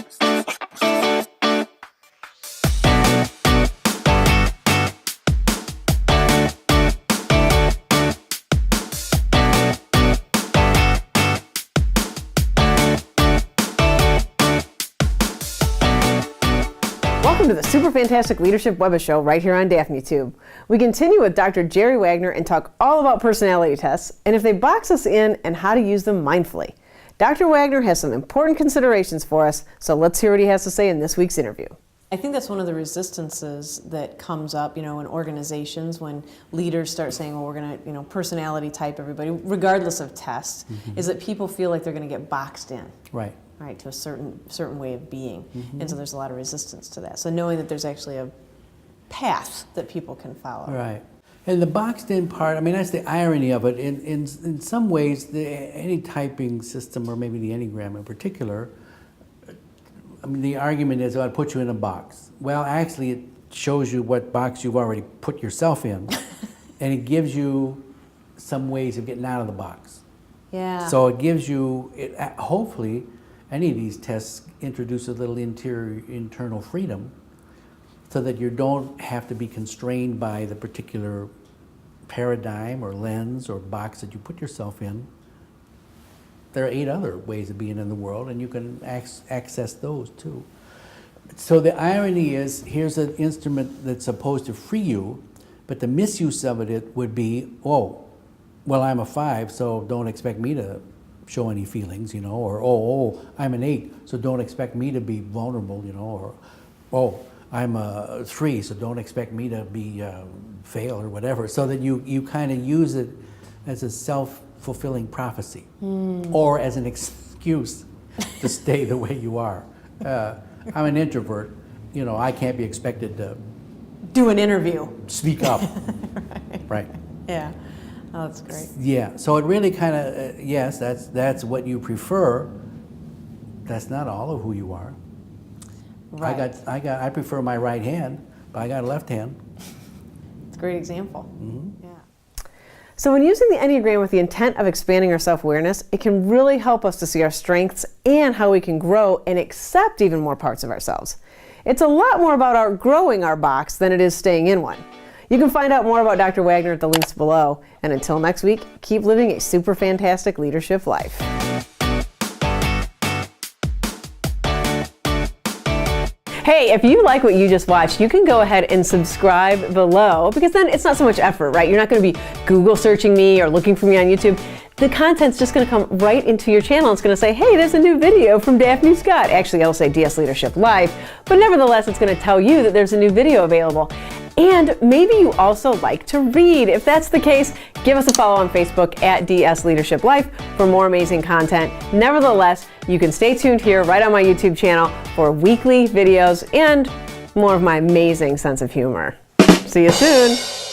Welcome to the Super Fantastic Leadership Webishow right here on DaphneTube. We continue with Dr. Jerry Wagner and talk all about personality tests and if they box us in and how to use them mindfully. Dr. Wagner has some important considerations for us, so let's hear what he has to say in this week's interview. I think that's one of the resistances that comes up, in organizations when leaders start saying, well, we're going to, personality type everybody, regardless of tests, is that people feel like they're going to get boxed in. Right. Right, to a certain way of being. And so there's a lot of resistance to that. So knowing that there's actually a path that people can follow. Right. And the boxed in part, that's the irony of it. In some ways, any typing system, or maybe the Enneagram in particular, the argument is, I'd put you in a box. Well, actually, it shows you what box you've already put yourself in, and it gives you some ways of getting out of the box. Yeah. So it gives you, hopefully, any of these tests introduce a little internal freedom so that you don't have to be constrained by the particular paradigm or lens or box that you put yourself in. There are 8 other ways of being in the world, and you can access those too. So the irony is, here's an instrument that's supposed to free you, but the misuse of it would be, oh, well, I'm a 5, so don't expect me to show any feelings, or oh, I'm an 8, so don't expect me to be vulnerable, or oh, I'm a 3, so don't expect me to be fail or whatever. So that you kind of use it as a self-fulfilling prophecy, or as an excuse to stay the way you are. I'm an introvert, I can't be expected to do an interview, speak up, right? Yeah. Oh, that's great. Yeah, so it really kind of, yes, that's what you prefer. That's not all of who you are. Right. I prefer my right hand, but I got a left hand. It's a great example. Yeah. So when using the Enneagram with the intent of expanding our self-awareness, it can really help us to see our strengths and how we can grow and accept even more parts of ourselves. It's a lot more about outgrowing our box than it is staying in one. You can find out more about Dr. Wagner at the links below. And until next week, keep living a super fantastic leadership life. Hey, if you like what you just watched, you can go ahead and subscribe below, because then it's not so much effort, right? You're not going to be Google searching me or looking for me on YouTube. The content's just going to come right into your channel. It's going to say, hey, there's a new video from Daphne Scott. Actually, it'll say DS Leadership Live, but nevertheless, it's going to tell you that there's a new video available. And maybe you also like to read. If that's the case, give us a follow on Facebook at DS Leadership Life for more amazing content. Nevertheless, you can stay tuned here right on my YouTube channel for weekly videos and more of my amazing sense of humor. See you soon.